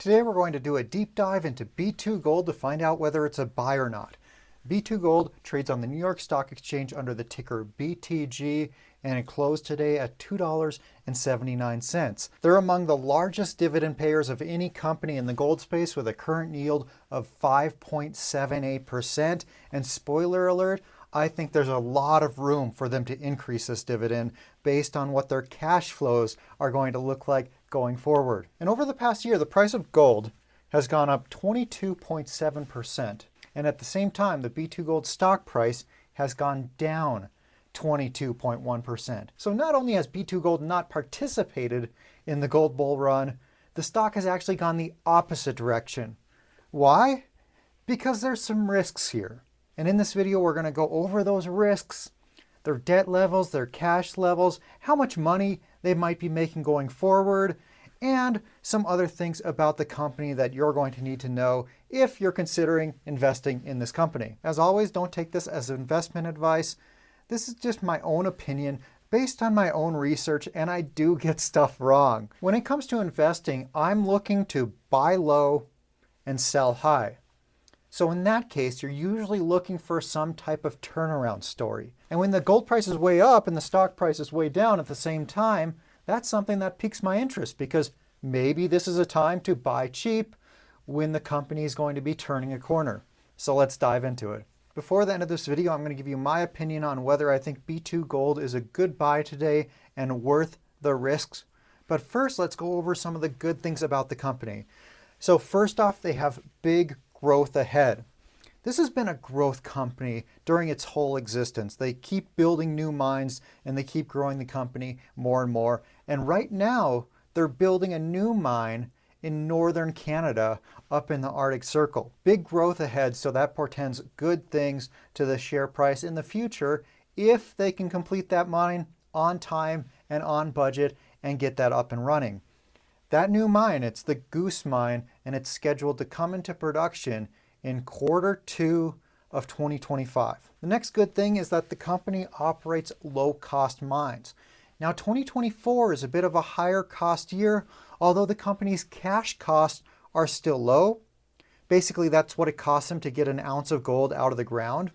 Today we're going to do a deep dive into B2Gold to find out whether it's a buy or not. B2Gold trades on the New York Stock Exchange under the ticker BTG, and it closed today at $2.79. They're among the largest dividend payers of any company in the gold space with a current yield of 5.78%. And spoiler alert, I think there's a lot of room for them to increase this dividend based on what their cash flows are going to look like going forward. And over the past year, the price of gold has gone up 22.7%. And at the same time, the B2Gold stock price has gone down 22.1%. So not only has B2Gold not participated in the gold bull run, the stock has actually gone the opposite direction. Why? Because there's some risks here. And in this video, we're going to go over those risks, their debt levels, their cash levels, how much money they might be making going forward, and some other things about the company that you're going to need to know if you're considering investing in this company. As always, don't take this as investment advice. This is just my own opinion based on my own research, and I do get stuff wrong. When it comes to investing, I'm looking to buy low and sell high. So in that case, you're usually looking for some type of turnaround story. And when the gold price is way up and the stock price is way down at the same time, that's something that piques my interest because maybe this is a time to buy cheap when the company is going to be turning a corner. So let's dive into it. Before the end of this video, I'm going to give you my opinion on whether I think B2Gold is a good buy today and worth the risks. But first, let's go over some of the good things about the company. So first off, they have big growth ahead. This has been a growth company during its whole existence. They keep building new mines and they keep growing the company more and more. And right now, they're building a new mine in northern Canada up in the Arctic Circle. Big growth ahead, so that portends good things to the share price in the future if they can complete that mine on time and on budget and get that up and running. That new mine, it's the Goose Mine, and it's scheduled to come into production in Q2 of 2025. The next good thing is that the company operates low-cost mines. Now, 2024 is a bit of a higher cost year, although the company's cash costs are still low. Basically, that's what it costs them to get an ounce of gold out of the ground.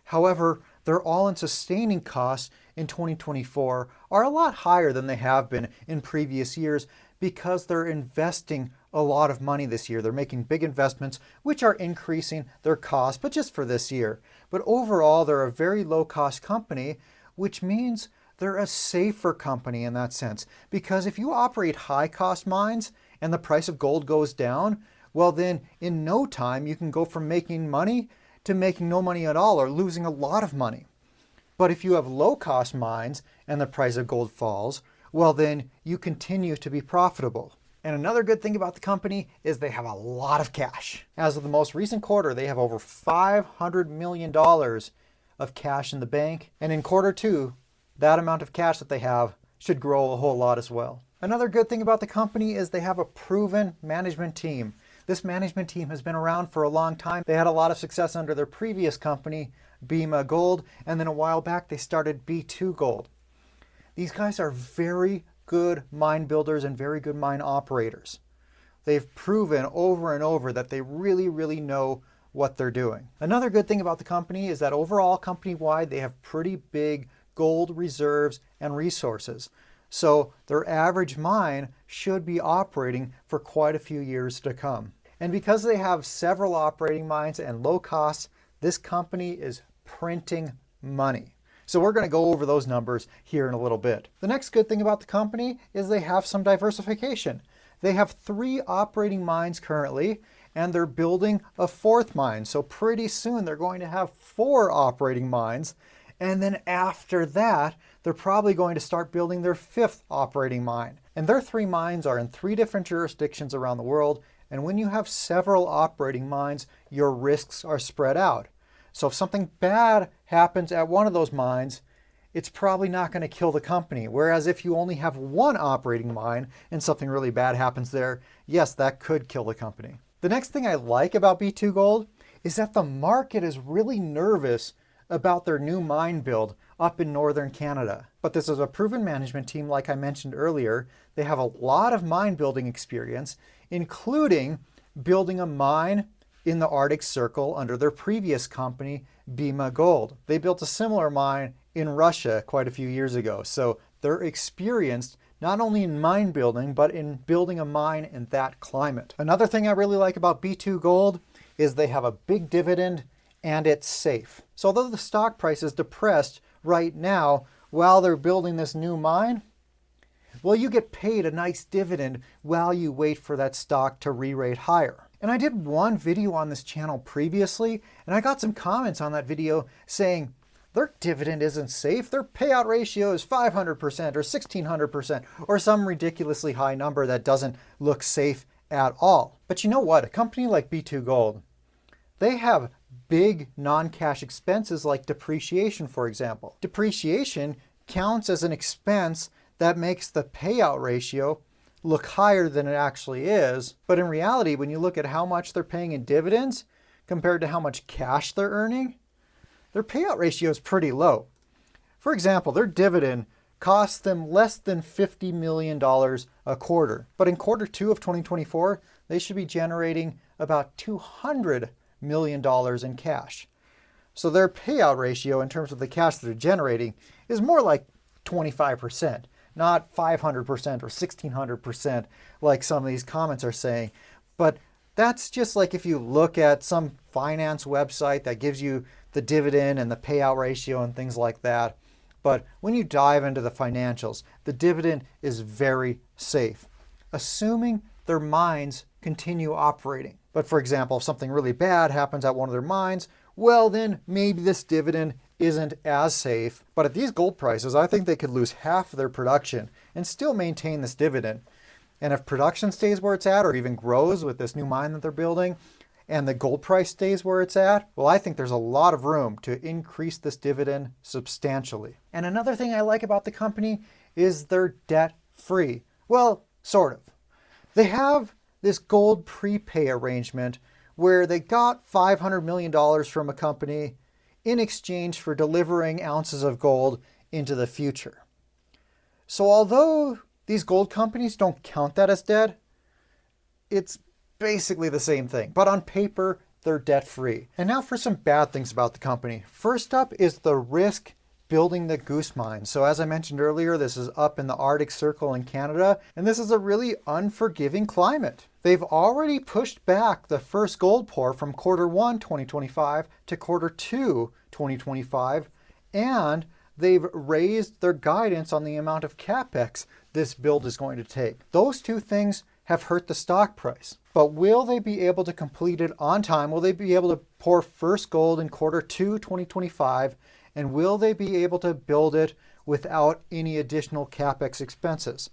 However, their all-in sustaining costs in 2024 are a lot higher than they have been in previous years because they're investing a lot of money this year. They're making big investments, which are increasing their costs, but just for this year. But overall, they're a very low-cost company, which means they're a safer company in that sense. Because if you operate high-cost mines and the price of gold goes down, well then in no time you can go from making money to making no money at all or losing a lot of money. But if you have low-cost mines and the price of gold falls, well then you continue to be profitable. And another good thing about the company is they have a lot of cash. As of the most recent quarter, they have over $500 million of cash in the bank. And in Q2, that amount of cash that they have should grow a whole lot as well. Another good thing about the company is they have a proven management team. This management team has been around for a long time. They had a lot of success under their previous company, B2Gold, and then a while back they started B2Gold. These guys are very good mine builders and very good mine operators. They've proven over and over that they really know what they're doing. Another good thing about the company is that overall, company-wide, they have pretty big gold reserves and resources. So their average mine should be operating for quite a few years to come. And because they have several operating mines and low costs, this company is printing money. So we're going to go over those numbers here in a little bit. The next good thing about the company is they have some diversification. They have 3 operating mines currently, and they're building a 4th mine. So pretty soon they're going to have 4 operating mines. And then after that, they're probably going to start building their 5th operating mine. And their 3 mines are in 3 different jurisdictions around the world. And when you have several operating mines, your risks are spread out. So if something bad happens at one of those mines, it's probably not going to kill the company. Whereas if you only have 1 operating mine and something really bad happens there, yes, that could kill the company. The next thing I like about B2Gold is that the market is really nervous about their new mine build up in northern Canada. But this is a proven management team, like I mentioned earlier. They have a lot of mine building experience, including building a mine in the Arctic Circle under their previous company, B2Gold. They built a similar mine in Russia quite a few years ago. So they're experienced not only in mine building, but in building a mine in that climate. Another thing I really like about B2Gold is they have a big dividend and it's safe. So although the stock price is depressed right now while they're building this new mine, well, you get paid a nice dividend while you wait for that stock to re-rate higher. And I did one video on this channel previously, and I got some comments on that video saying their dividend isn't safe. Their payout ratio is 500% or 1600% or some ridiculously high number that doesn't look safe at all. But you know what? A company like B2Gold, they have big non-cash expenses like depreciation, for example. Depreciation counts as an expense that makes the payout ratio look higher than it actually is. But in reality, when you look at how much they're paying in dividends compared to how much cash they're earning, their payout ratio is pretty low. For example, their dividend costs them less than $50 million a quarter. But in quarter 2 of 2024, they should be generating about $200 million in cash. So their payout ratio in terms of the cash that they're generating is more like 25%, not 500% or 1600% like some of these comments are saying. But that's just like if you look at some finance website that gives you the dividend and the payout ratio and things like that. But when you dive into the financials, the dividend is very safe, assuming their mines continue operating. But for example, if something really bad happens at one of their mines, well, then maybe this dividend isn't as safe. But at these gold prices, I think they could lose half of their production and still maintain this dividend. And if production stays where it's at or even grows with this new mine that they're building, and the gold price stays where it's at, well, I think there's a lot of room to increase this dividend substantially. And another thing I like about the company is they're debt-free. Well, sort of. They have this gold prepay arrangement where they got $500 million from a company in exchange for delivering ounces of gold into the future. So although these gold companies don't count that as debt, it's basically the same thing, but on paper, they're debt-free. And now for some bad things about the company. First up is the risk building the Goose Mine. So as I mentioned earlier, this is up in the Arctic Circle in Canada, and this is a really unforgiving climate. They've already pushed back the first gold pour from quarter 1, 2025 to quarter 2, 2025, and they've raised their guidance on the amount of capex this build is going to take. Those two things have hurt the stock price. But will they be able to complete it on time? Will they be able to pour first gold in quarter 2, 2025? And will they be able to build it without any additional capex expenses?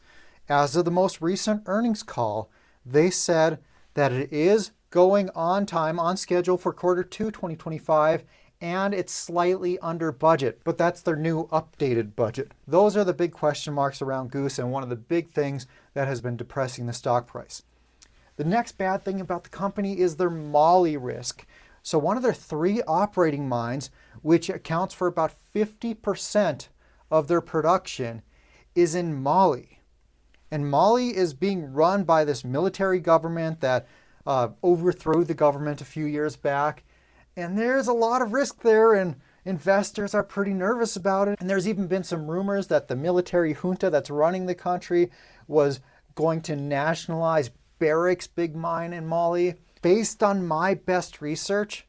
As of the most recent earnings call, they said that it is going on time, on schedule for quarter 2, 2025, and it's slightly under budget, but that's their new updated budget. Those are the big question marks around Goose and one of the big things that has been depressing the stock price. The next bad thing about the company is their moly risk. So one of their 3 operating mines, which accounts for about 50% of their production, is in Mali. And Mali is being run by this military government that overthrew the government a few years back. And there's a lot of risk there, and investors are pretty nervous about it. And there's even been some rumors that the military junta that's running the country was going to nationalize Barrick's big mine in Mali. Based on my best research,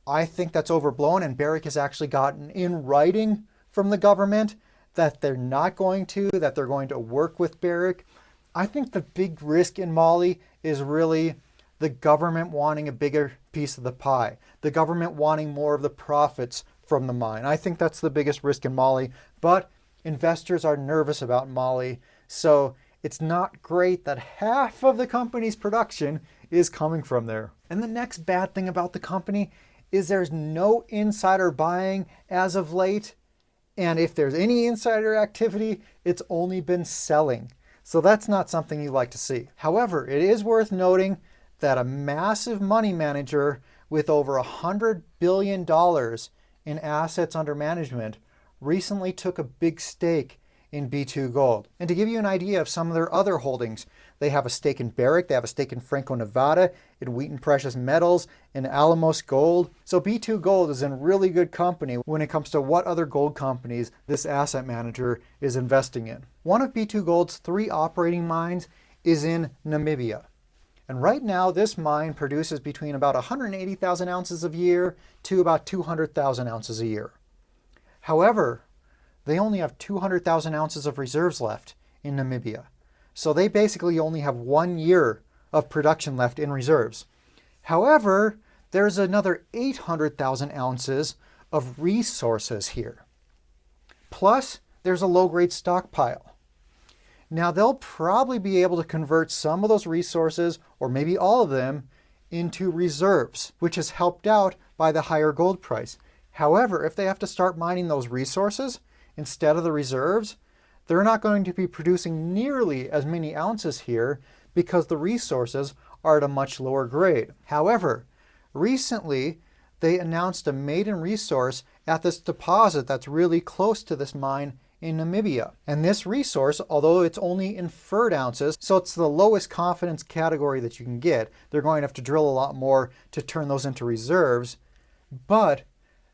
I think that's overblown, and Barrick has actually gotten in writing from the government that they're not going to, that they're going to work with Barrick. I think the big risk in Mali is really the government wanting a bigger piece of the pie, the government wanting more of the profits from the mine. I think that's the biggest risk in Mali, but investors are nervous about Mali, so it's not great that half of the company's production is coming from there. And the next bad thing about the company is there's no insider buying as of late. And if there's any insider activity, it's only been selling. So that's not something you like to see. However, it is worth noting that a massive money manager with over $100 billion in assets under management recently took a big stake in B2Gold. And to give you an idea of some of their other holdings, they have a stake in Barrick, they have a stake in Franco-Nevada, in Wheaton Precious Metals, in Alamos Gold. So B2Gold is in really good company when it comes to what other gold companies this asset manager is investing in. One of B2Gold's 3 operating mines is in Namibia. And right now, this mine produces between about 180,000 ounces a year to about 200,000 ounces a year. However, they only have 200,000 ounces of reserves left in Namibia. So they basically only have 1 year of production left in reserves. However, there's another 800,000 ounces of resources here. Plus, there's a low-grade stockpile. Now, they'll probably be able to convert some of those resources, or maybe all of them, into reserves, which is helped out by the higher gold price. However, if they have to start mining those resources instead of the reserves, they're not going to be producing nearly as many ounces here because the resources are at a much lower grade. However, recently they announced a maiden resource at this deposit that's really close to this mine in Namibia. And this resource, although it's only inferred ounces, so it's the lowest confidence category that you can get, they're going to have to drill a lot more to turn those into reserves, but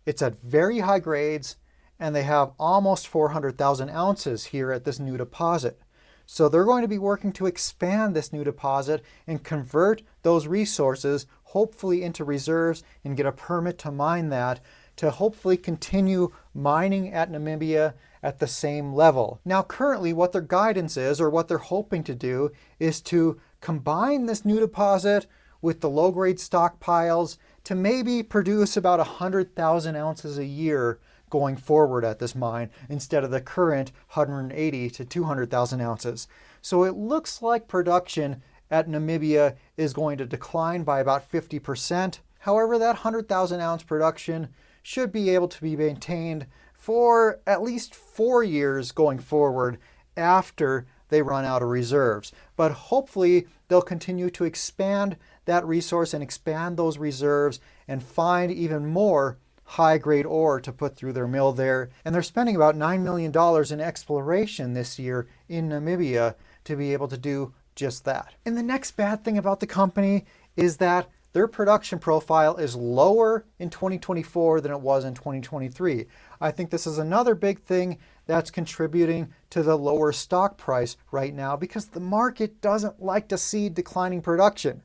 it's at very high grades, and they have almost 400,000 ounces here at this new deposit. So they're going to be working to expand this new deposit and convert those resources, hopefully into reserves, and get a permit to mine that, to hopefully continue mining at Namibia at the same level. Now, currently what their guidance is, or what they're hoping to do, is to combine this new deposit with the low-grade stockpiles to maybe produce about 100,000 ounces a year going forward at this mine, instead of the current 180 to 200,000 ounces. So it looks like production at Namibia is going to decline by about 50%. However, that 100,000 ounce production should be able to be maintained for at least 4 years going forward after they run out of reserves. But hopefully they'll continue to expand that resource and expand those reserves and find even more high-grade ore to put through their mill there. And they're spending about $9 million in exploration this year in Namibia to be able to do just that. And the next bad thing about the company is that their production profile is lower in 2024 than it was in 2023. I think this is another big thing that's contributing to the lower stock price right now, because the market doesn't like to see declining production.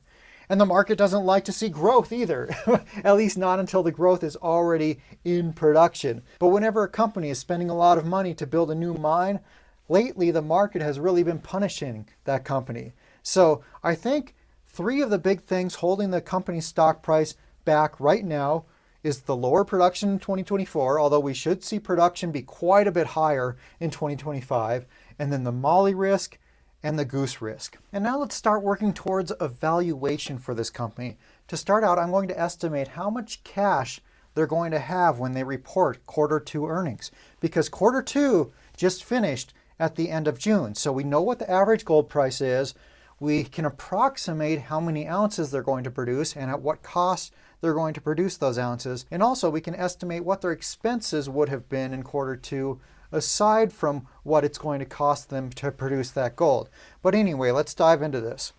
And the market doesn't like to see growth either, at least not until the growth is already in production. But whenever a company is spending a lot of money to build a new mine, lately the market has really been punishing that company. So I think 3 of the big things holding the company's stock price back right now is the lower production in 2024, although we should see production be quite a bit higher in 2025, and then the Molly risk and the goose risk. And now let's start working towards a valuation for this company. To start out, I'm going to estimate how much cash they're going to have when they report Q2 earnings, because Q2 just finished at the end of June. So we know what the average gold price is. We can approximate how many ounces they're going to produce and at what cost they're going to produce those ounces. And also we can estimate what their expenses would have been in Q2, aside from what it's going to cost them to produce that gold. But anyway, let's dive into this.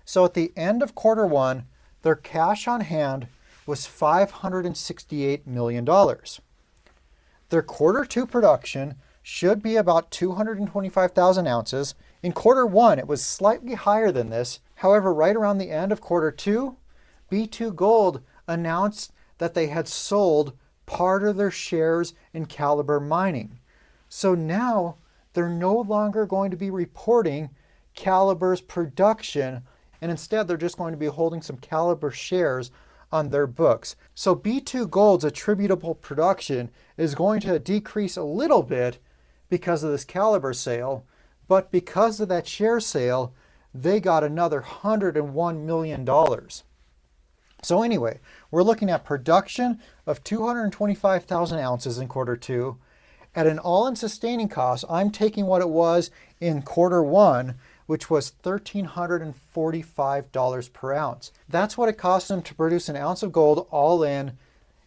So at the end of Q1, their cash on hand was $568 million. Their Q2 production should be about 225,000 ounces. In Q1, it was slightly higher than this. However, right around the end of Q2, B2Gold announced that they had sold part of their shares in Calibre Mining. So now they're no longer going to be reporting Calibre's production, and instead they're just going to be holding some Calibre shares on their books. So B2Gold's attributable production is going to decrease a little bit because of this Calibre sale, but because of that share sale, they got another $101 million. So anyway, we're looking at production of 225,000 ounces in Q2. At an all-in sustaining cost, I'm taking what it was in Q1, which was $1,345 per ounce. That's what it cost them to produce an ounce of gold all in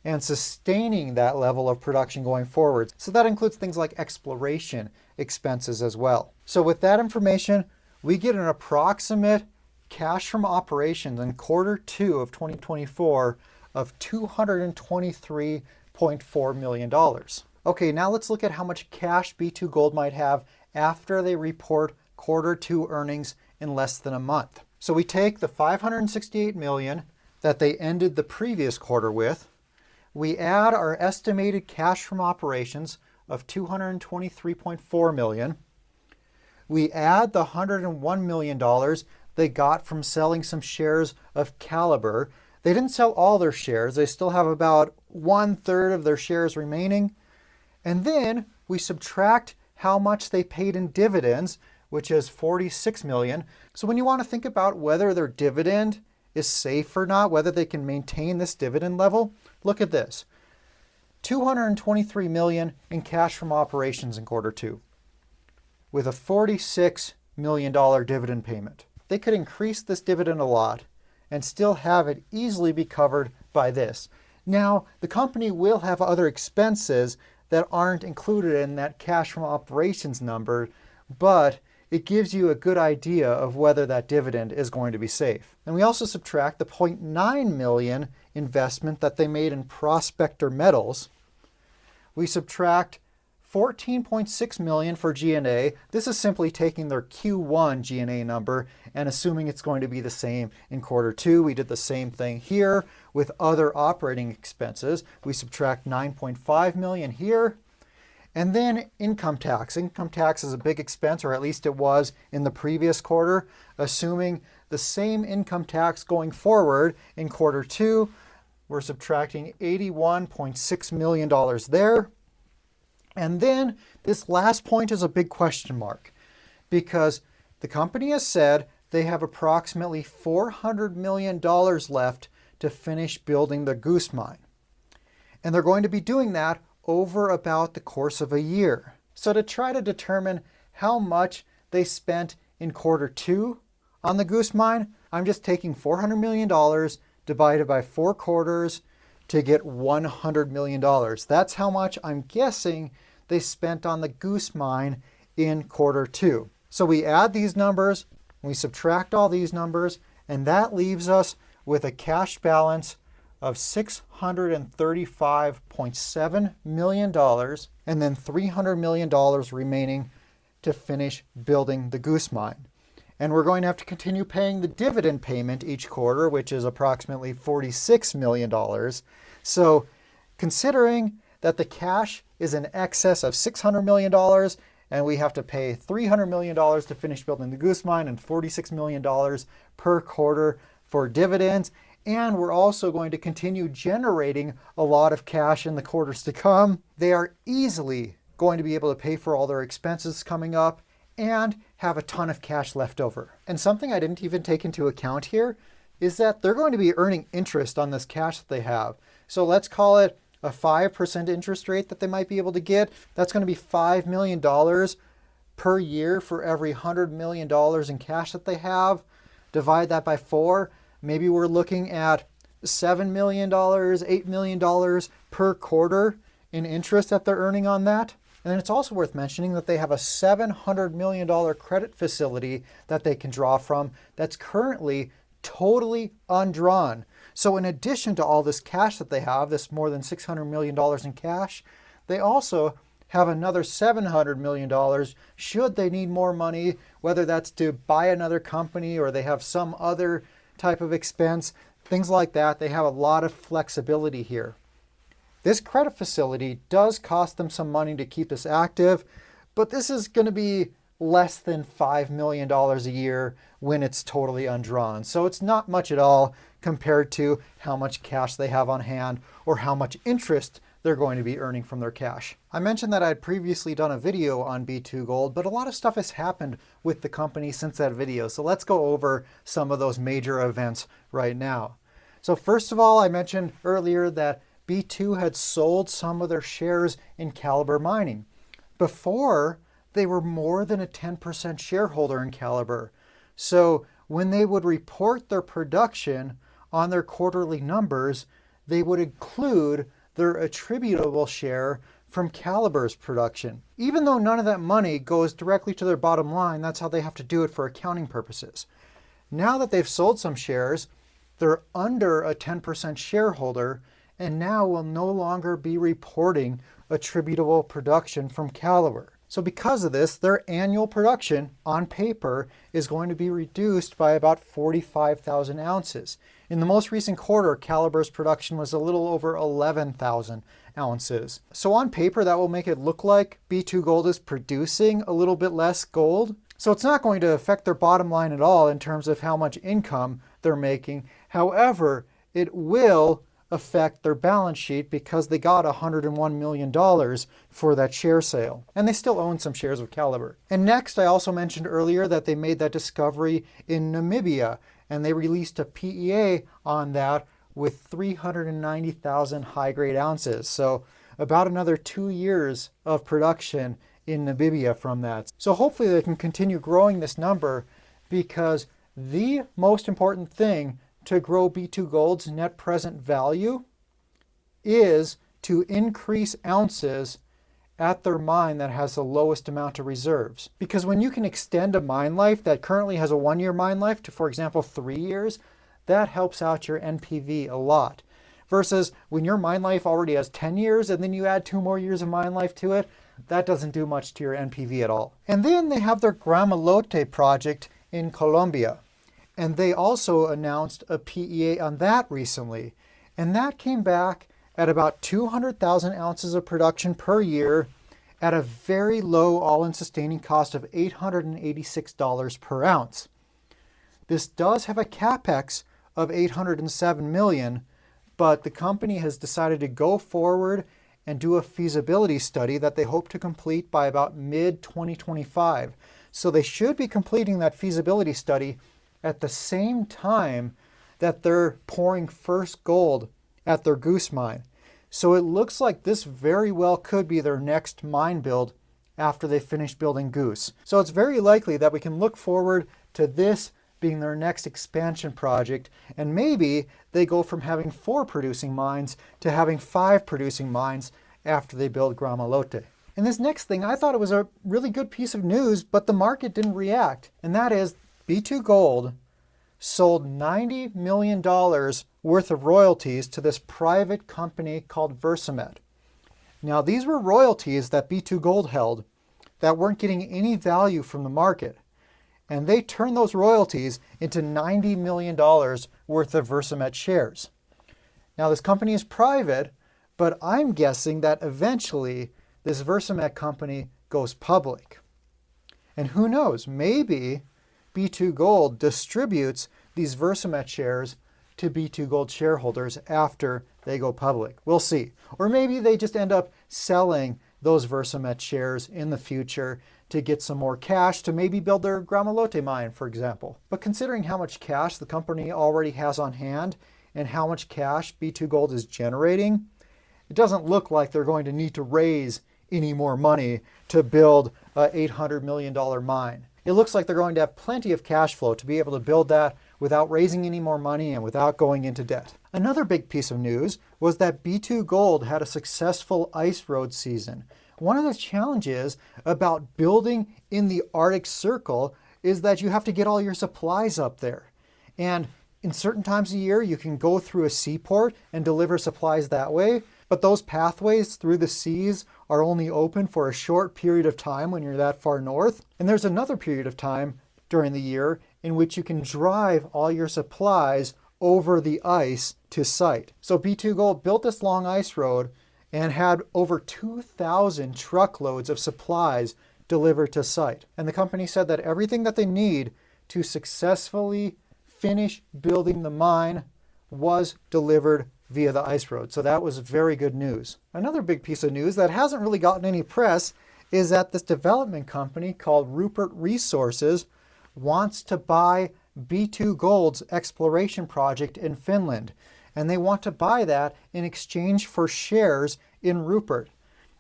and sustaining that level of production going forward. So that includes things like exploration expenses as well. So with that information, we get an approximate cash from operations in quarter 2 of 2024 of $223.4 million. Okay, now let's look at how much cash B2Gold might have after they report quarter 2 earnings in less than a month. So we take the $568 million that they ended the previous quarter with, we add our estimated cash from operations of $223.4 million, we add the $101 million they got from selling some shares of Calibre. They didn't sell all their shares. They still have about 1/3 of their shares remaining. And then we subtract how much they paid in dividends, which is $46 million. So when you want to think about whether their dividend is safe or not, whether they can maintain this dividend level, look at this. $223 million in cash from operations in quarter 2 with a $46 million dividend payment. They could increase this dividend a lot and still have it easily be covered by this. Now, the company will have other expenses that aren't included in that cash from operations number, but it gives you a good idea of whether that dividend is going to be safe. And we also subtract the $0.9 million investment that they made in Prospector Metals. We subtract $14.6 million for G&A. This is simply taking their Q1 G&A number and assuming it's going to be the same in quarter 2. We did the same thing here with other operating expenses. We subtract $9.5 million here. And then income tax. Income tax is a big expense, or at least it was in the previous quarter. Assuming the same income tax going forward in quarter 2, we're subtracting $81.6 million there. And then this last point is a big question mark because the company has said they have approximately $400 million left to finish building the Goose Mine. And they're going to be doing that over about the course of a year. So to try to determine how much they spent in quarter 2 on the Goose Mine, I'm just taking $400 million divided by 4 quarters to get $100 million. That's how much I'm guessing they spent on the Goose Mine in quarter 2. So we add these numbers, we subtract all these numbers, and that leaves us with a cash balance of $635.7 million and then $300 million remaining to finish building the Goose Mine. And we're going to have to continue paying the dividend payment each quarter, which is approximately $46 million. So considering that the cash is in excess of $600 million and we have to pay $300 million to finish building the Goose Mine and $46 million per quarter for dividends, and we're also going to continue generating a lot of cash in the quarters to come, they are easily going to be able to pay for all their expenses coming up and have a ton of cash left over. And something I didn't even take into account here is that they're going to be earning interest on this cash that they have. So let's call it a 5% interest rate that they might be able to get. That's going to be $5 million per year for every $100 million in cash that they have. Divide that by 4. Maybe we're looking at $7 million, $8 million per quarter in interest that they're earning on that. And then it's also worth mentioning that they have a $700 million credit facility that they can draw from that's currently totally undrawn. So in addition to all this cash that they have, this more than $600 million in cash, they also have another $700 million should they need more money, whether that's to buy another company or they have some other type of expense, things like that. They have a lot of flexibility here. This credit facility does cost them some money to keep this active, but this is going to be less than $5 million a year when it's totally undrawn. So it's not much at all compared to how much cash they have on hand or how much interest they're going to be earning from their cash. I mentioned that I had previously done a video on B2Gold, but a lot of stuff has happened with the company since that video. So let's go over some of those major events right now. So first of all, I mentioned earlier that B2 had sold some of their shares in Calibre Mining. Before, they were more than a 10% shareholder in Calibre. So when they would report their production on their quarterly numbers, they would include their attributable share from Calibre's production. Even though none of that money goes directly to their bottom line, that's how they have to do it for accounting purposes. Now that they've sold some shares, they're under a 10% shareholder and now will no longer be reporting attributable production from Calibre. So because of this, their annual production on paper is going to be reduced by about 45,000 ounces. In the most recent quarter, Calibre's production was a little over 11,000 ounces. So on paper, that will make it look like B2Gold is producing a little bit less gold. So it's not going to affect their bottom line at all in terms of how much income they're making. However, it will affect their balance sheet because they got $101 million for that share sale. And they still own some shares of Calibre. And next, I also mentioned earlier that they made that discovery in Namibia, and they released a PEA on that with 390,000 high-grade ounces. So about another 2 years of production in Namibia from that. So hopefully they can continue growing this number, because the most important thing to grow B2Gold's net present value is to increase ounces at their mine that has the lowest amount of reserves. Because when you can extend a mine life that currently has a 1-year mine life to, for example, 3 years, that helps out your NPV a lot. Versus when your mine life already has 10 years and then you add 2 more years of mine life to it, that doesn't do much to your NPV at all. And then they have their Gramalote project in Colombia. And they also announced a PEA on that recently. And that came back at about 200,000 ounces of production per year at a very low all-in sustaining cost of $886 per ounce. This does have a capex of $807 million, but the company has decided to go forward and do a feasibility study that they hope to complete by about mid-2025. So they should be completing that feasibility study at the same time that they're pouring first gold at their Goose mine. So it looks like this very well could be their next mine build after they finish building Goose. So it's very likely that we can look forward to this being their next expansion project, and maybe they go from having 4 producing mines to having 5 producing mines after they build Gramalote. And this next thing, I thought it was a really good piece of news, but the market didn't react, and that is B2Gold sold $90 million worth of royalties to this private company called Versamet. Now, these were royalties that B2Gold held that weren't getting any value from the market. And they turned those royalties into $90 million worth of Versamet shares. Now, this company is private, but I'm guessing that eventually this Versamet company goes public. And who knows, maybe B2Gold distributes these Versamet shares to B2Gold shareholders after they go public. We'll see. Or maybe they just end up selling those Versamet shares in the future to get some more cash to maybe build their Gramalote mine, for example. But considering how much cash the company already has on hand and how much cash B2Gold is generating, it doesn't look like they're going to need to raise any more money to build an $800 million mine. It looks like they're going to have plenty of cash flow to be able to build that without raising any more money and without going into debt. Another big piece of news was that B2Gold had a successful ice road season. One of the challenges about building in the Arctic Circle is that you have to get all your supplies up there. And in certain times of year, you can go through a seaport and deliver supplies that way. But those pathways through the seas are only open for a short period of time when you're that far north. And there's another period of time during the year in which you can drive all your supplies over the ice to site. So B2Gold built this long ice road and had over 2,000 truckloads of supplies delivered to site. And the company said that everything that they need to successfully finish building the mine was delivered via the ice road. So that was very good news. Another big piece of news that hasn't really gotten any press is that this development company called Rupert Resources wants to buy B2Gold's exploration project in Finland. And they want to buy that in exchange for shares in Rupert.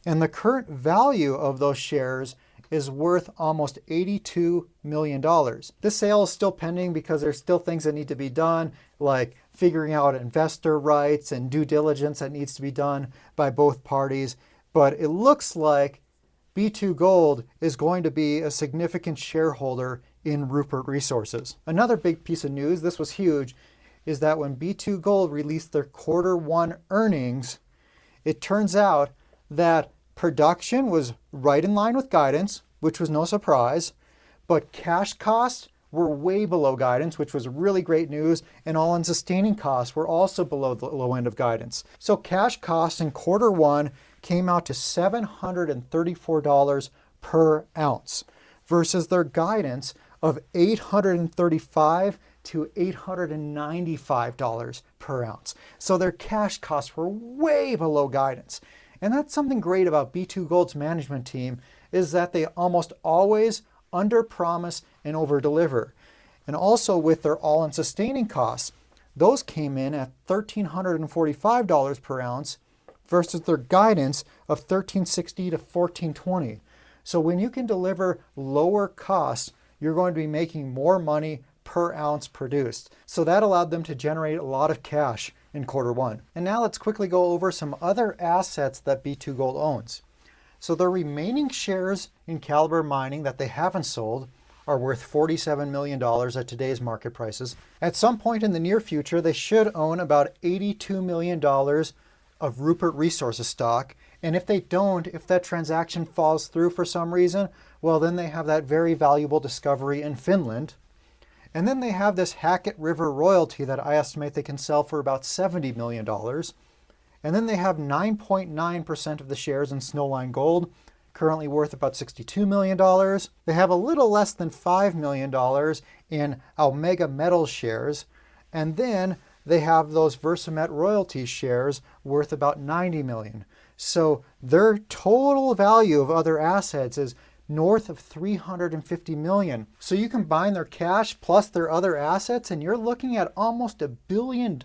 And the current value of those shares is worth almost $82 million. This sale is still pending because there's still things that need to be done, like figuring out investor rights and due diligence that needs to be done by both parties. But it looks like B2Gold is going to be a significant shareholder in Rupert Resources. Another big piece of news, this was huge, is that when B2Gold released their Q1 earnings, it turns out that production was right in line with guidance, which was no surprise, but cash costs were way below guidance, which was really great news, and all-in sustaining costs were also below the low end of guidance. So cash costs in Q1 came out to $734 per ounce versus their guidance of $835 to $895 per ounce. So their cash costs were way below guidance. And that's something great about B2Gold's management team, is that they almost always underpromise and overdeliver. And also with their all-in sustaining costs, those came in at $1,345 per ounce versus their guidance of $1,360 to $1,420. So when you can deliver lower costs, you're going to be making more money per ounce produced. So that allowed them to generate a lot of cash in Q1. And now let's quickly go over some other assets that B2Gold owns. So the remaining shares in Calibre Mining that they haven't sold are worth $47 million at today's market prices. At some point in the near future, they should own about $82 million of Rupert Resources stock. And if they don't, if that transaction falls through for some reason, well, then they have that very valuable discovery in Finland. And then they have this Hackett River royalty that I estimate they can sell for about $70 million. And then they have 9.9% of the shares in Snowline Gold, currently worth about $62 million. They have a little less than $5 million in Omega Metals shares. And then they have those Versamet royalties shares worth about $90 million. So their total value of other assets is north of $350 million. So you combine their cash plus their other assets and you're looking at almost $1 billion.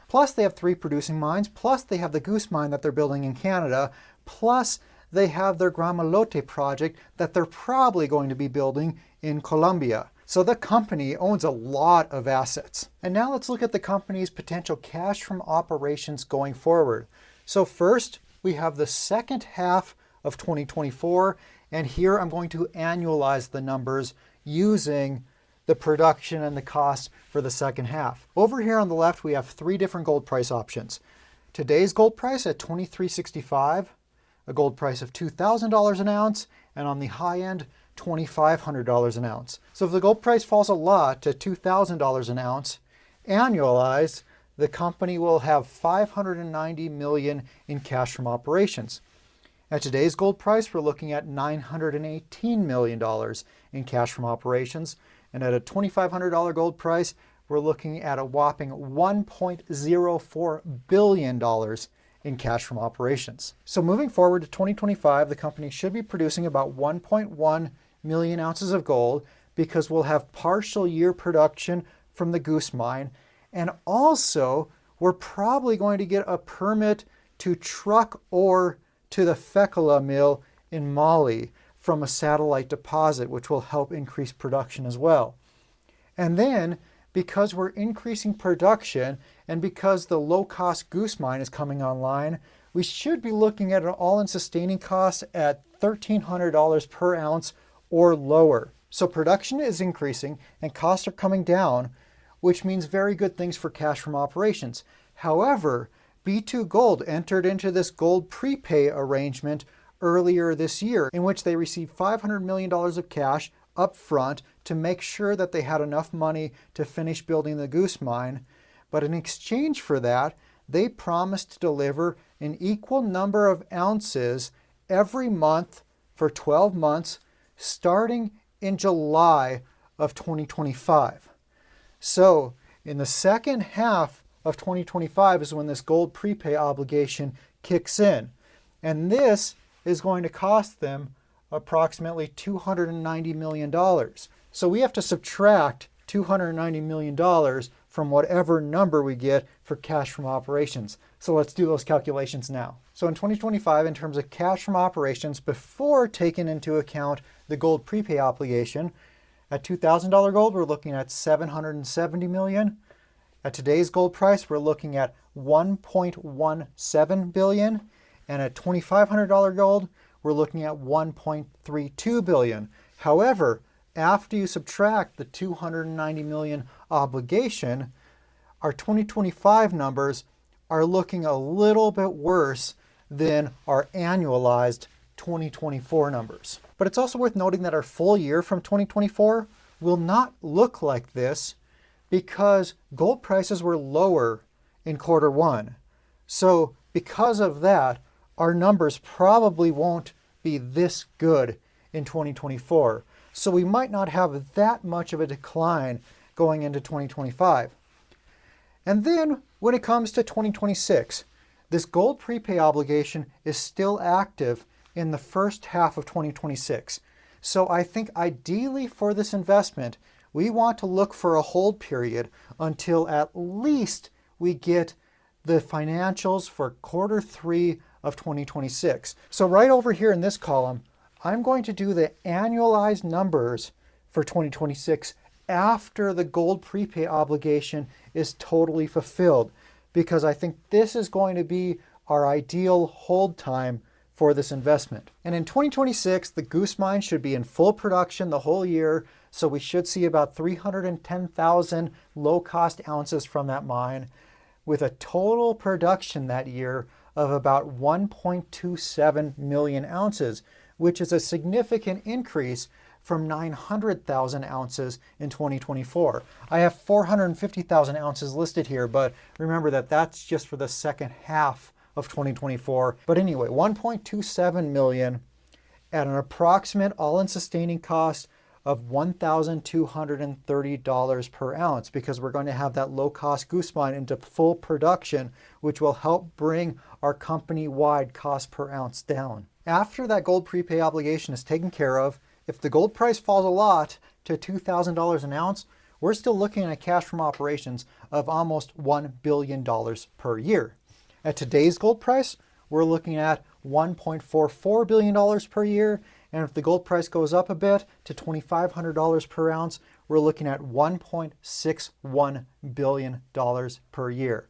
Plus they have 3 producing mines, plus they have the Goose mine that they're building in Canada, plus they have their Gramalote project that they're probably going to be building in Colombia. So the company owns a lot of assets. And now let's look at the company's potential cash from operations going forward. So first, we have the second half of 2024, and here I'm going to annualize the numbers using the production and the cost for the second half. Over here on the left, we have 3 different gold price options. Today's gold price at $2,365, a gold price of $2,000 an ounce, and on the high end, $2,500 an ounce. So if the gold price falls a lot to $2,000 an ounce, annualized, the company will have $590 million in cash from operations. At today's gold price, we're looking at $918 million in cash from operations. And at a $2,500 gold price, we're looking at a whopping $1.04 billion in cash from operations. So moving forward to 2025, the company should be producing about 1.1 million ounces of gold because we'll have partial year production from the Goose mine. And also, we're probably going to get a permit to truck ore to the Fekala mill in Mali from a satellite deposit, which will help increase production as well. And then, because we're increasing production and because the low-cost Goose mine is coming online, we should be looking at an all-in sustaining cost at $1,300 per ounce or lower. So production is increasing and costs are coming down, which means very good things for cash from operations. However, B2Gold entered into this gold prepay arrangement earlier this year, in which they received $500 million of cash up front to make sure that they had enough money to finish building the Goose mine. But in exchange for that, they promised to deliver an equal number of ounces every month for 12 months, starting in July of 2025. So in the second half of 2025 is when this gold prepay obligation kicks in. And this is going to cost them approximately $290 million. So we have to subtract $290 million from whatever number we get for cash from operations. So let's do those calculations now. So in 2025, in terms of cash from operations before taking into account the gold prepay obligation, at $2,000 gold, we're looking at $770 million. At today's gold price, we're looking at $1.17 billion. And at $2,500 gold, we're looking at $1.32 billion. However, after you subtract the $290 million obligation, our 2025 numbers are looking a little bit worse than our annualized 2024 numbers. But it's also worth noting that our full year from 2024 will not look like this because gold prices were lower in quarter one. So because of that, our numbers probably won't be this good in 2024. So we might not have that much of a decline going into 2025. And then when it comes to 2026, this gold prepay obligation is still active in the first half of 2026. So I think ideally for this investment, we want to look for a hold period until at least we get the financials for quarter three of 2026. So right over here in this column, I'm going to do the annualized numbers for 2026 after the gold prepay obligation is totally fulfilled, because I think this is going to be our ideal hold time for this investment. And in 2026, the Goose Mine should be in full production the whole year, so we should see about 310,000 low-cost ounces from that mine, with a total production that year of about 1.27 million ounces, which is a significant increase from 900,000 ounces in 2024. I have 450,000 ounces listed here, but remember that that's just for the second half of 2024. But anyway, 1.27 million at an approximate all-in sustaining cost of $1,230 per ounce, because we're going to have that low-cost Goose Mine into full production, which will help bring our company-wide cost per ounce down. After that gold prepay obligation is taken care of, if the gold price falls a lot to $2,000 an ounce, we're still looking at cash from operations of almost $1 billion per year. At today's gold price, we're looking at $1.44 billion per year. And if the gold price goes up a bit to $2,500 per ounce, we're looking at $1.61 billion per year.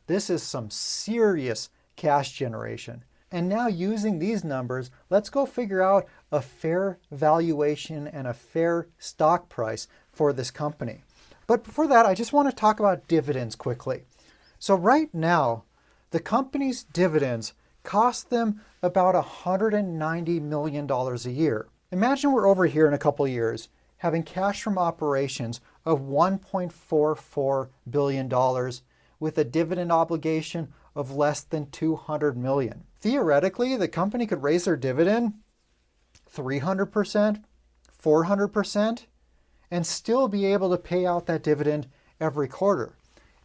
This is some serious cash generation. And now using these numbers, let's go figure out a fair valuation and a fair stock price for this company. But before that, I just want to talk about dividends quickly. So right now, the company's dividends cost them about $190 million a year. Imagine we're over here in a couple of years having cash from operations of $1.44 billion with a dividend obligation of less than $200 million. Theoretically, the company could raise their dividend 300%, 400%, and still be able to pay out that dividend every quarter.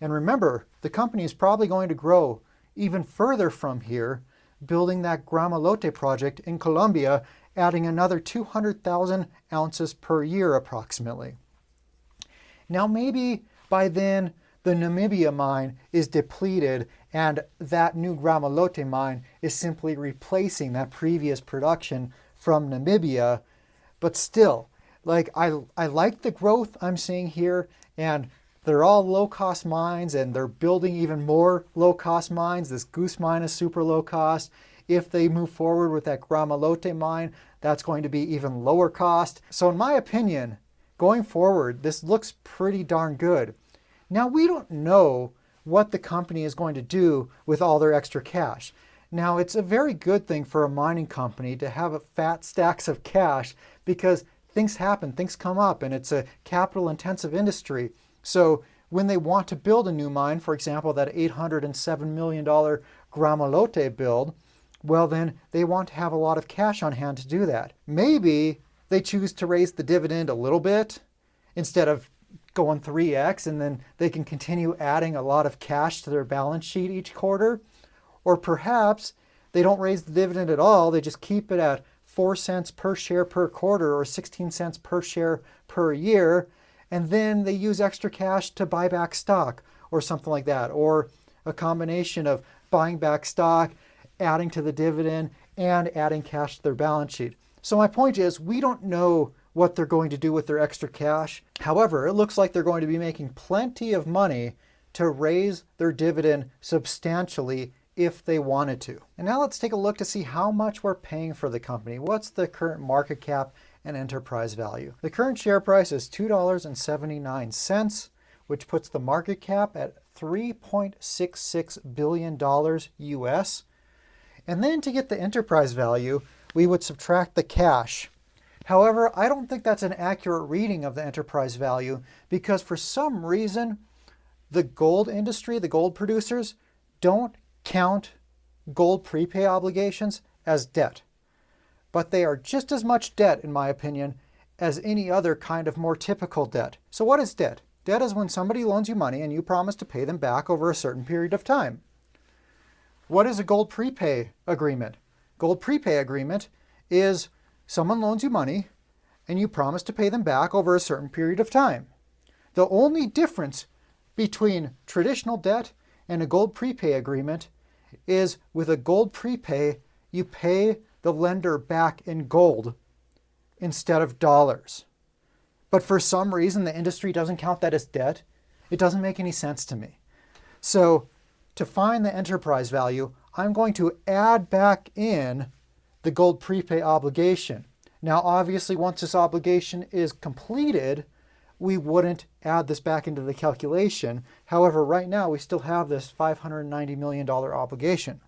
And remember, the company is probably going to grow even further from here, building that Gramalote project in Colombia, adding another 200,000 ounces per year approximately. Now maybe by then the Namibia mine is depleted and that new Gramalote mine is simply replacing that previous production from Namibia. But still, I like the growth I'm seeing here, and they're all low-cost mines, and they're building even more low-cost mines. This Goose Mine is super low-cost. If they move forward with that Gramalote mine, that's going to be even lower cost. So in my opinion, going forward, this looks pretty darn good. Now, we don't know what the company is going to do with all their extra cash. Now, it's a very good thing for a mining company to have fat stacks of cash, because things happen, things come up, and it's a capital-intensive industry. So when they want to build a new mine, for example, that $807 million Gramalote build, well then they want to have a lot of cash on hand to do that. Maybe they choose to raise the dividend a little bit instead of going 3x, and then they can continue adding a lot of cash to their balance sheet each quarter. Or perhaps they don't raise the dividend at all, they just keep it at 4 cents per share per quarter or 16 cents per share per year, and then they use extra cash to buy back stock or something like that, or a combination of buying back stock, adding to the dividend, and adding cash to their balance sheet. So my point is, we don't know what they're going to do with their extra cash. However, it looks like they're going to be making plenty of money to raise their dividend substantially if they wanted to. And now let's take a look to see how much we're paying for the company. What's the current market cap and enterprise value? The current share price is $2.79, which puts the market cap at $3.66 billion US. And then to get the enterprise value, we would subtract the cash. However, I don't think that's an accurate reading of the enterprise value because for some reason, the gold industry, the gold producers, don't count gold prepay obligations as debt. But they are just as much debt, in my opinion, as any other kind of more typical debt. So what is debt? Debt is when somebody loans you money and you promise to pay them back over a certain period of time. What is a gold prepay agreement? Gold prepay agreement is someone loans you money and you promise to pay them back over a certain period of time. The only difference between traditional debt and a gold prepay agreement is with a gold prepay, you pay the lender back in gold instead of dollars. But for some reason, the industry doesn't count that as debt. It doesn't make any sense to me. So to find the enterprise value, I'm going to add back in the gold prepay obligation. Now, obviously, once this obligation is completed, we wouldn't add this back into the calculation. However, right now, we still have this $590 million obligation.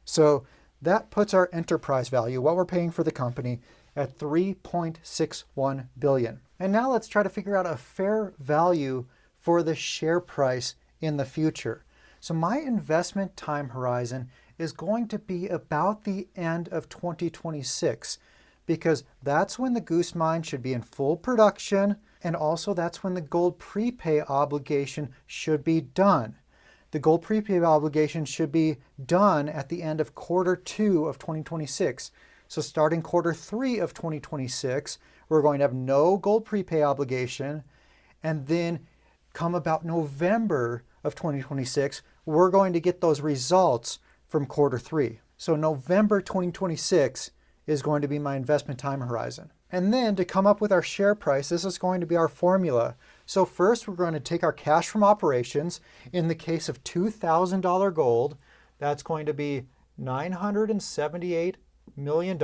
So that puts our enterprise value, what we're paying for the company, at $3.61 billion. And now let's try to figure out a fair value for the share price in the future. So my investment time horizon is going to be about the end of 2026 because that's when the Goose Mine should be in full production, and also that's when the gold prepay obligation should be done. The gold prepay obligation should be done at the end of Q2 of 2026. So starting Q3 of 2026, we're going to have no gold prepay obligation, and then come about November of 2026, we're going to get those results from Q3. So November 2026 is going to be my investment time horizon. And then to come up with our share price, this is going to be our formula. So first we're going to take our cash from operations. In the case of $2,000 gold, that's going to be $978 million.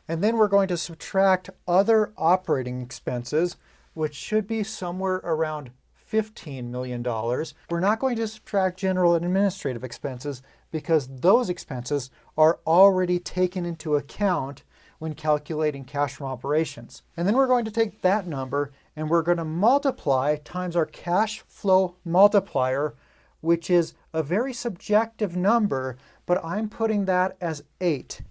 And then we're going to subtract other operating expenses, which should be somewhere around $15 million. We're not going to subtract general and administrative expenses because those expenses are already taken into account when calculating cash from operations. And then we're going to take that number and we're going to multiply times our cash flow multiplier, which is a very subjective number, but I'm putting that as 8.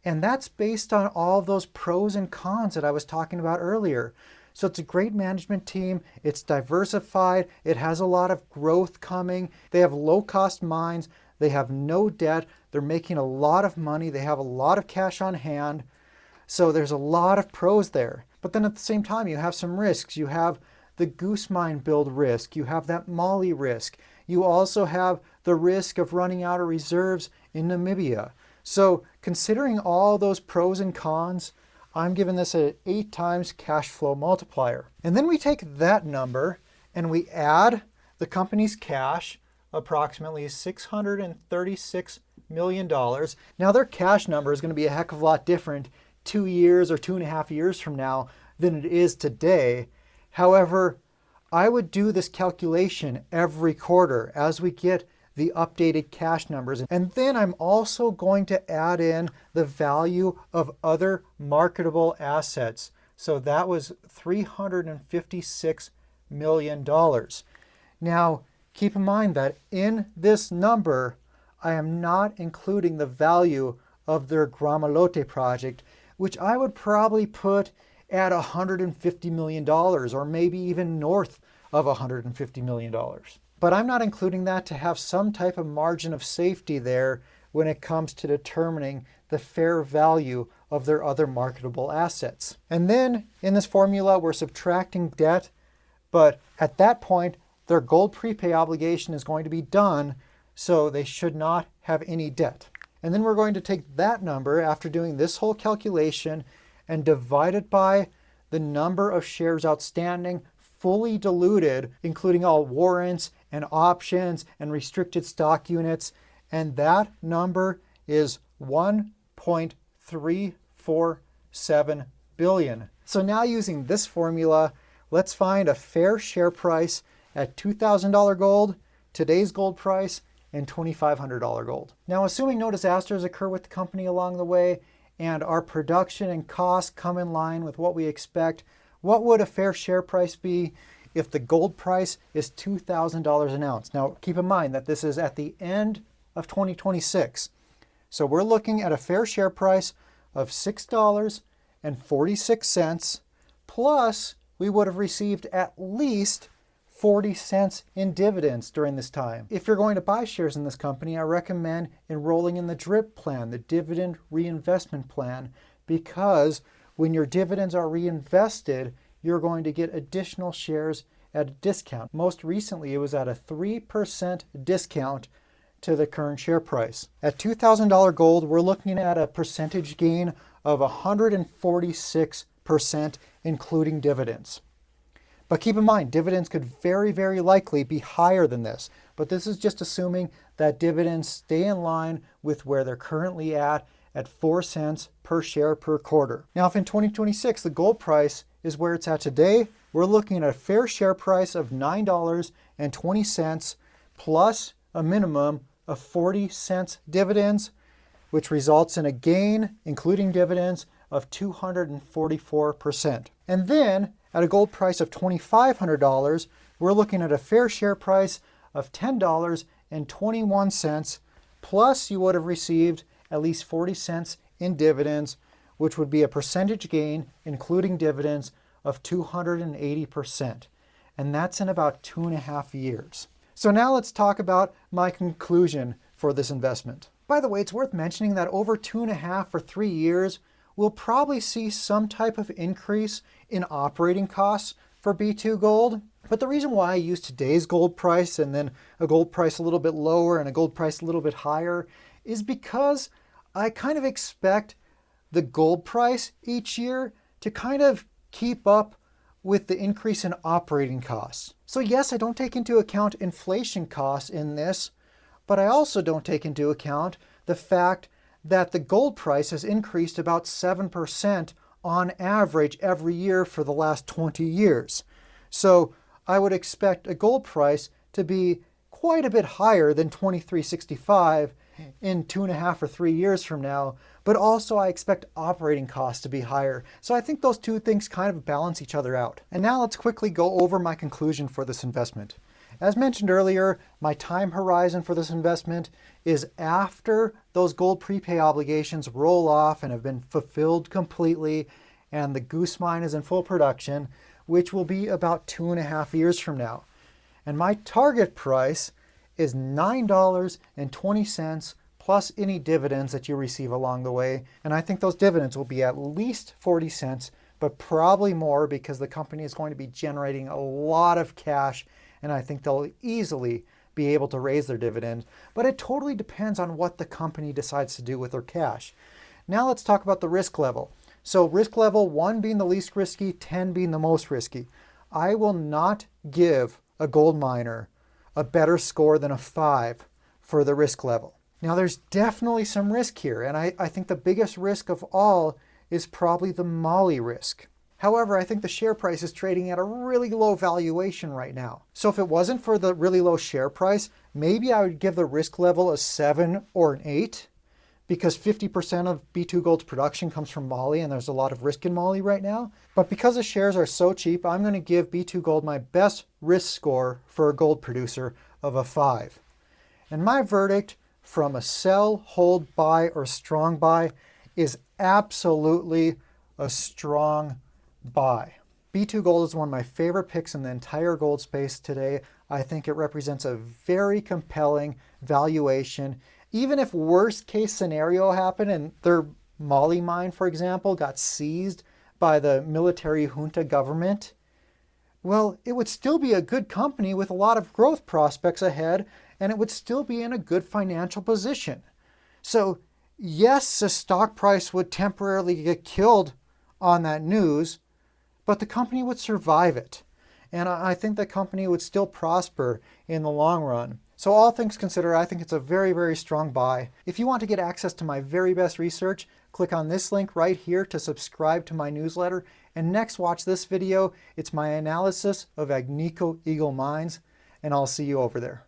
And that's based on all those pros and cons that I was talking about earlier. So it's a great management team, it's diversified, it has a lot of growth coming, they have low-cost mines, they have no debt, they're making a lot of money, they have a lot of cash on hand. So there's a lot of pros there. But then at the same time, you have some risks. You have the Goose Mine build risk, you have that Mali risk, you also have the risk of running out of reserves in Namibia. So considering all those pros and cons, I'm giving this an 8 times cash flow multiplier. And then we take that number and we add the company's cash, approximately $636 million. Now their cash number is going to be a heck of a lot different 2 years or 2.5 years from now than it is today. However, I would do this calculation every quarter as we get the updated cash numbers. And then I'm also going to add in the value of other marketable assets. So that was $356 million. Now, keep in mind that in this number, I am not including the value of their Gramalote project, which I would probably put at $150 million or maybe even north of $150 million. But I'm not including that to have some type of margin of safety there when it comes to determining the fair value of their other marketable assets. And then in this formula, we're subtracting debt, But at that point, their gold prepay obligation is going to be done, so they should not have any debt. And then we're going to take that number after doing this whole calculation and divide it by the number of shares outstanding, fully diluted, including all warrants and options and restricted stock units. And that number is 1.347 billion. So now using this formula, let's find a fair share price at $2,000 gold, today's gold price, and $2,500 gold. Now, assuming no disasters occur with the company along the way and our production and costs come in line with what we expect, what would a fair share price be if the gold price is $2,000 an ounce? Now, keep in mind that this is at the end of 2026. So we're looking at a fair share price of $6.46, plus we would have received at least 40 cents in dividends during this time. If you're going to buy shares in this company, I recommend enrolling in the DRIP plan, the dividend reinvestment plan, because when your dividends are reinvested, you're going to get additional shares at a discount. Most recently, it was at a 3% discount to the current share price. At $2,000 gold, we're looking at a percentage gain of 146%, including dividends. But keep in mind, dividends could very, very likely be higher than this. But this is just assuming that dividends stay in line with where they're currently at 4 cents per share per quarter. Now, if in 2026 the gold price is where it's at today, we're looking at a fair share price of $9.20 plus a minimum of 40 cents dividends, which results in a gain, including dividends, of 244%. And then at a gold price of $2,500, we're looking at a fair share price of $10.21, plus you would have received at least 40 cents in dividends, which would be a percentage gain, including dividends, of 280%. And that's in about 2.5 years. So now let's talk about my conclusion for this investment. By the way, it's worth mentioning that over 2.5 or 3 years, we'll probably see some type of increase in operating costs for B2Gold. But the reason why I use today's gold price and then a gold price a little bit lower and a gold price a little bit higher is because I kind of expect the gold price each year to kind of keep up with the increase in operating costs. So yes, I don't take into account inflation costs in this, but I also don't take into account the fact that the gold price has increased about 7% on average every year for the last 20 years. So I would expect a gold price to be quite a bit higher than $23.65 in 2.5 or 3 years from now, but also I expect operating costs to be higher. So I think those two things kind of balance each other out. And now let's quickly go over my conclusion for this investment. As mentioned earlier, my time horizon for this investment is after those gold prepay obligations roll off and have been fulfilled completely and the Goose Mine is in full production, which will be about 2.5 years from now. And my target price is $9.20 plus any dividends that you receive along the way. And I think those dividends will be at least 40 cents, but probably more because the company is going to be generating a lot of cash, and I think they'll easily be able to raise their dividend. But it totally depends on what the company decides to do with their cash. Now let's talk about the risk level. So risk level 1 being the least risky, 10 being the most risky. I will not give a gold miner a better score than a 5 for the risk level. Now there's definitely some risk here, and I think the biggest risk of all is probably the moly risk. However, I think the share price is trading at a really low valuation right now. So if it wasn't for the really low share price, maybe I would give the risk level a 7 or an 8, because 50% of B2Gold's production comes from moly, and there's a lot of risk in moly right now. But because the shares are so cheap, I'm going to give B2Gold my best risk score for a gold producer of a 5. And my verdict from a sell, hold, buy, or strong buy is absolutely a strong buy. B2Gold is one of my favorite picks in the entire gold space today. I think it represents a very compelling valuation. Even if worst case scenario happened and their moly mine, for example, got seized by the military junta government, well, it would still be a good company with a lot of growth prospects ahead, and it would still be in a good financial position. So yes, the stock price would temporarily get killed on that news, but the company would survive it. And I think the company would still prosper in the long run. So all things considered, I think it's a very, very strong buy. If you want to get access to my very best research, click on this link right here to subscribe to my newsletter. And next, watch this video. It's my analysis of Agnico Eagle Mines, and I'll see you over there.